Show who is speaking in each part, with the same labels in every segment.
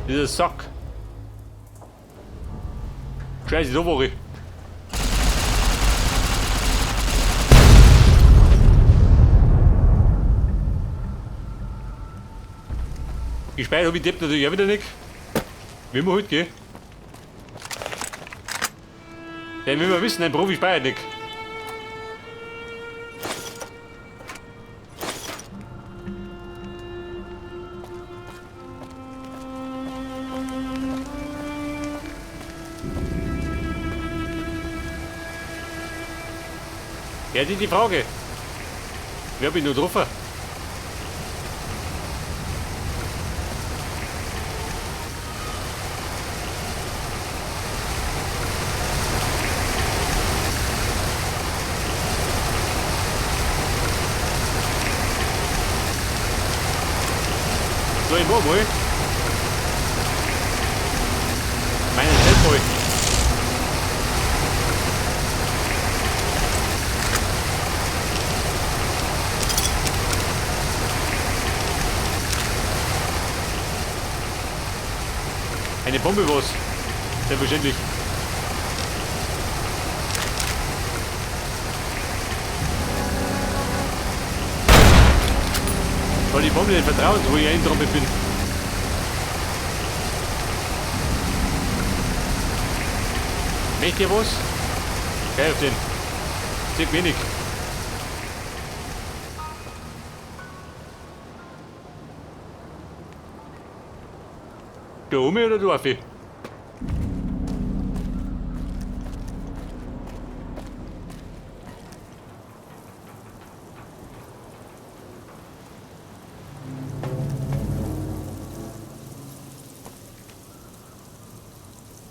Speaker 1: Dieser Sack. Scheiße, da war ich. Gespeichert habe ich Depp natürlich auch wieder nicht. Wie wir halt gehen. Denn wie wir wissen, ein Profi speichert nicht. Ja, die Frage. Wer bin ich noch drauf? So, ich mach mal. Meine Telefon. Eine Bombe was. Selbstverständlich. Weil die Bombe nicht vertraut, wo ich eingetrommelt bin. Möcht ihr was? Geil auf den. Sieht wenig. Da oben oder da auf?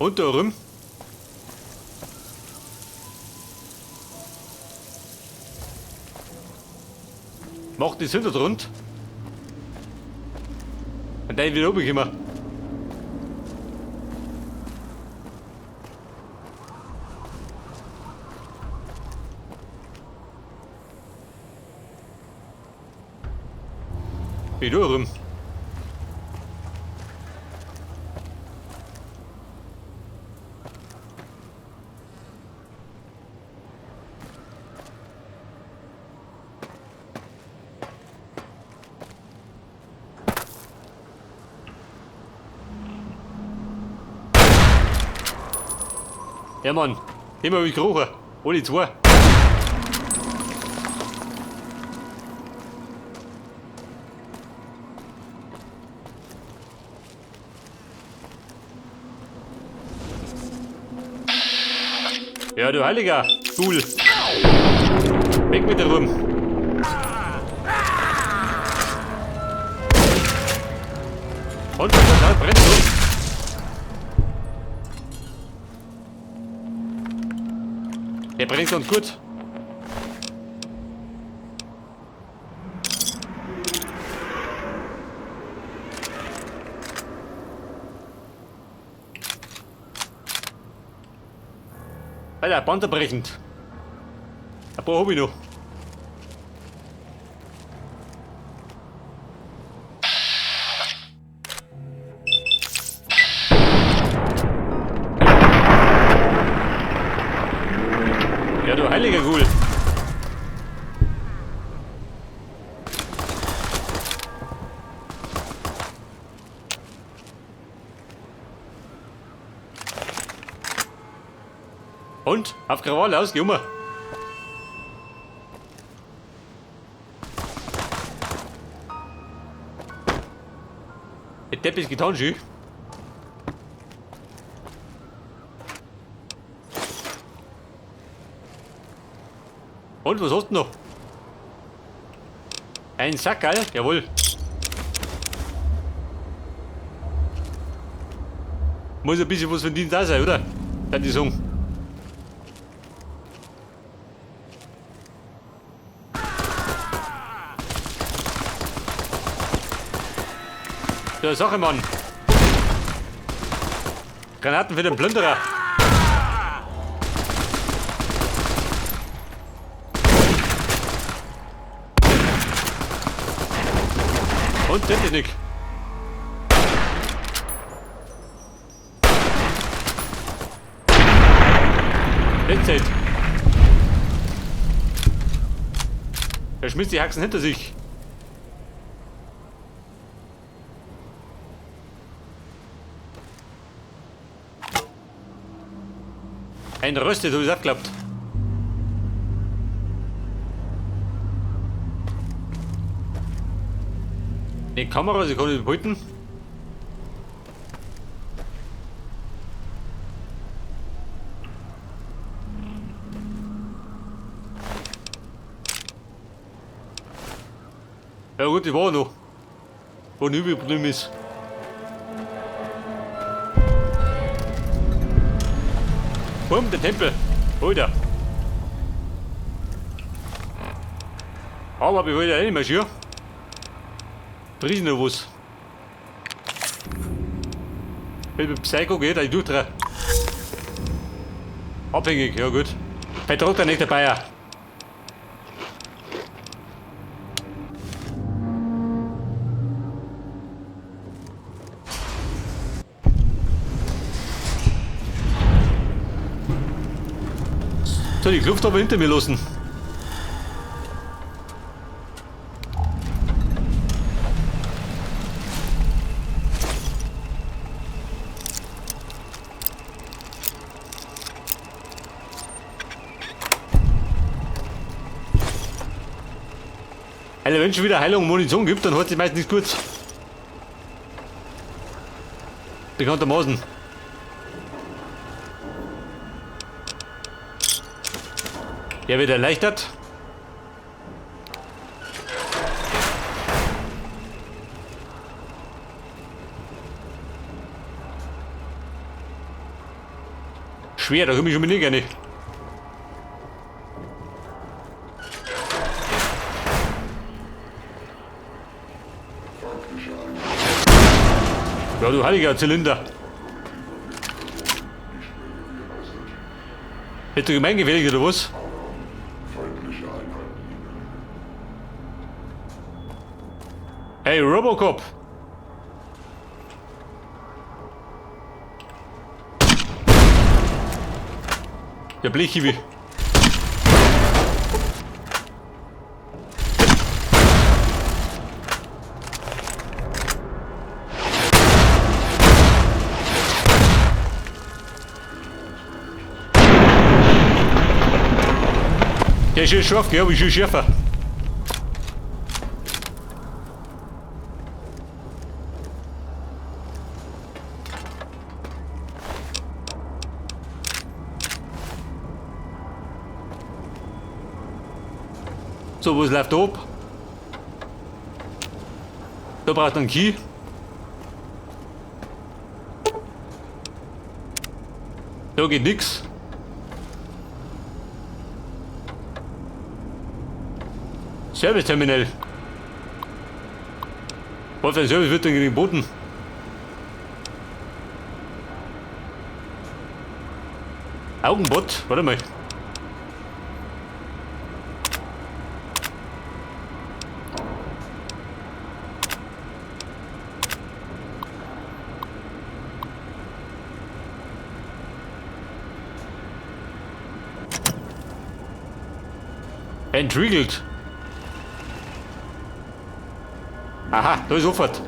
Speaker 1: Und da rum. Macht das Hintergrund. Und dann wieder oben kommen. Wie da rum. Ja Mann, immer wie gerochen. Alle zwei. Ja, du Heiliger, Stuhl. Weg mit der Rum. Und das brennt so. Der brennt uns gut. Alter, banderbrechend. Ein paar hab ich noch. Ja, du heiliger Ghoul. Und? Auf Krawall aus, geh um. Der Depp ist getan, schön. Und, was hast du noch? Ein Sackerl? Jawohl. Muss ein bisschen was von denen da sein, oder? Kann die sagen. Ja, Sache, Mann. Granaten für den Plünderer. Und Technik. Echtzeit. Er schmiss die Haxen hinter sich. Ein Röstet, so ist abgeklappt. Die Kamera, sie kann nicht behalten. Ja gut, die war noch. Wo nicht übrig ist. Bumm, der Tempel. Alter. Aber wir wollen ja nicht mehr schier. Riesen noch was. Wenn mit Psycho geht, ich durchdrehen. Abhängig, ja gut. Vertraut er nicht dabei. Ja. So, die Kluft aber hinter mir lassen. Also wenn es schon wieder Heilung und Munition gibt, dann hat es meist nichts gut. Bekanntermaßen. Der wird erleichtert. Schwer, da komme ich schon mal nicht gerne. Ja, du heiliger Zylinder. Hätte gemeingefährlich oder was? Hey, Robocop! Der Blechhiwi. Der ist schön scharf, gell? Aber ich bin schärfer. So, was läuft da ab? Da braucht man einen Key. Da geht nix. Service Terminal. Was für ein Service wird denn geboten? Augenbot? Warte mal. Entriegelt. Aha, da ist sofort.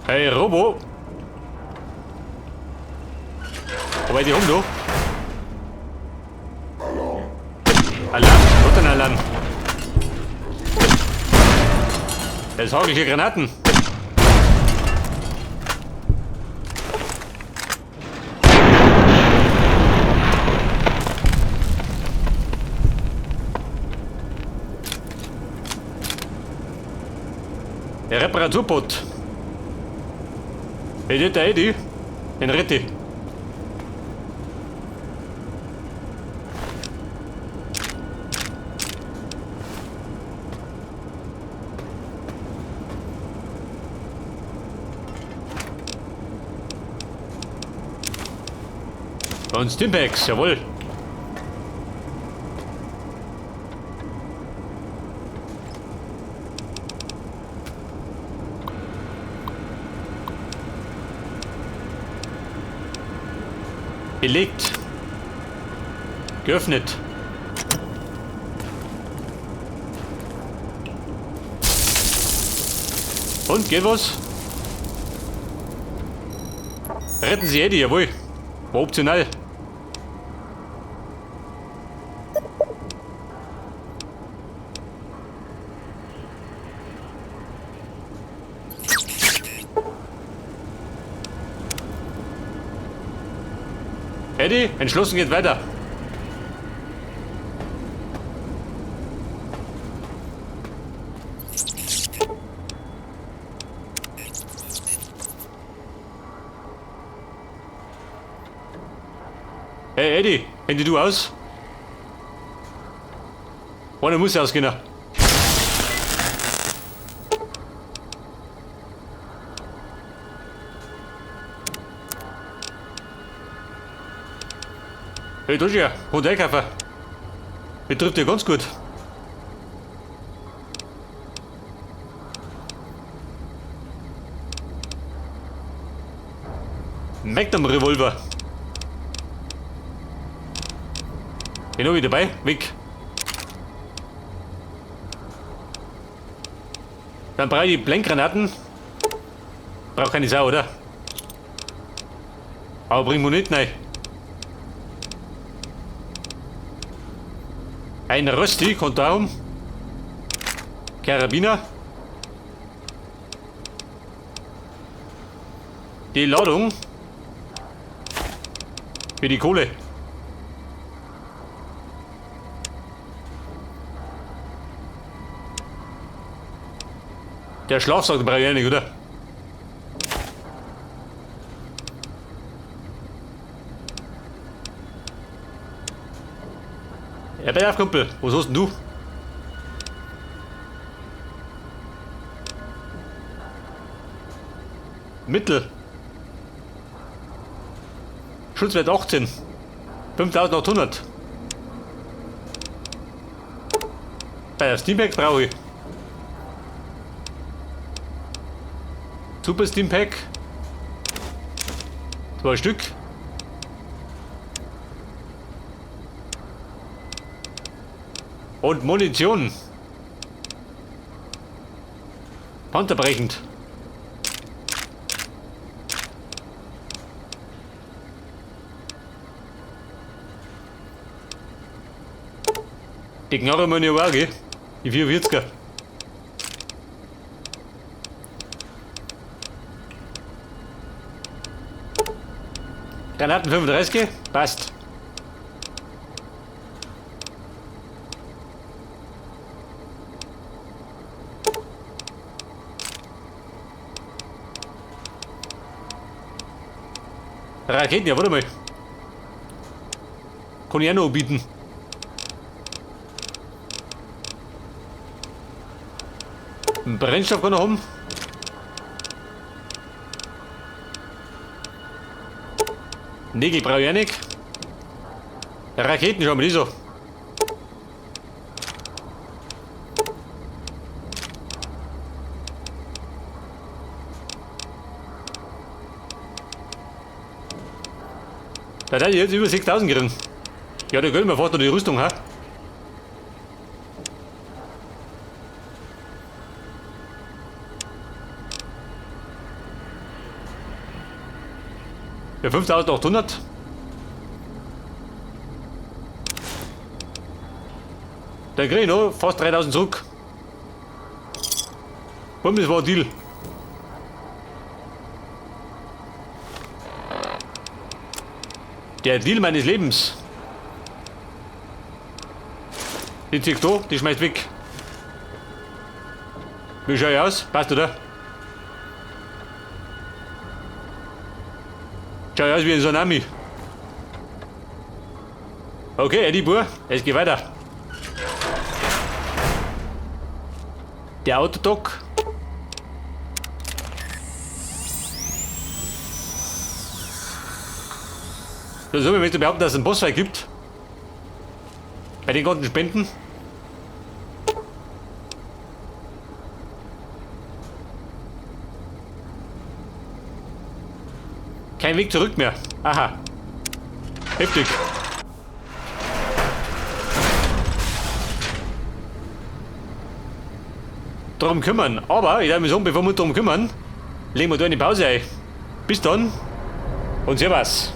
Speaker 1: Hey Robo. Wobei die haben da. Alarm, was denn Alarm? Das ist hagelige Granaten. Der Reparaturbot. Hey, der Eddie. Den rette. Und Stimpaks, jawohl. Belegt. Geöffnet. Und, geht was? Retten Sie Eddie, jawohl. War optional. Eddie, entschlossen geht weiter. Hey Eddie, kennt du aus? Ohne muss ausgehen. Hey Dusche, Hotelkaffer. Betrifft dir ganz gut. Magnum Revolver. Den hab ich dabei. Weg. Dann brauche ich Blendgranaten. Braucht keine Sau, oder? Aber bringen wir nicht rein. Ein Rösti, kommt da rum. Karabiner. Die Ladung. Für die Kohle. Der Schlafsack brauche ich nicht, oder? Ja, bei auf, Kumpel. Was hast denn du? Mittel. Schutzwert 18. 5800. Bei der Steampack brauche ich. Super Steampack. 2 Stück. Und Munition. Panzerbrechend. Die Knarre meine ich auch, gell? Die 44er. Granaten 35, passt. Raketen, ja, warte mal. Kann ich auch noch bieten. Brennstoff kann er haben. Nägel brauche ich auch nicht. Raketen schauen wir die so. Da hat jetzt über 6000 drin. Ja, da gönnen wir fast noch die Rüstung, ha? Ja, 5800. Dann kriege ich noch fast 3000 zurück. Und das war ein Deal. Der Deal meines Lebens. Die zieht da, die schmeißt weg. Wie schau ich aus? Passt, oder? Schau ich aus wie ein Tsunami. Okay, Eddie Bur, es geht weiter. Der Autodock. So, ich möchte behaupten, dass es einen Bossfight gibt. Bei den ganzen Spenden. Kein Weg zurück mehr. Aha. Heftig. Darum kümmern. Aber, ich darf mich sagen, bevor wir uns darum kümmern, legen wir da eine Pause ein. Bis dann und servus.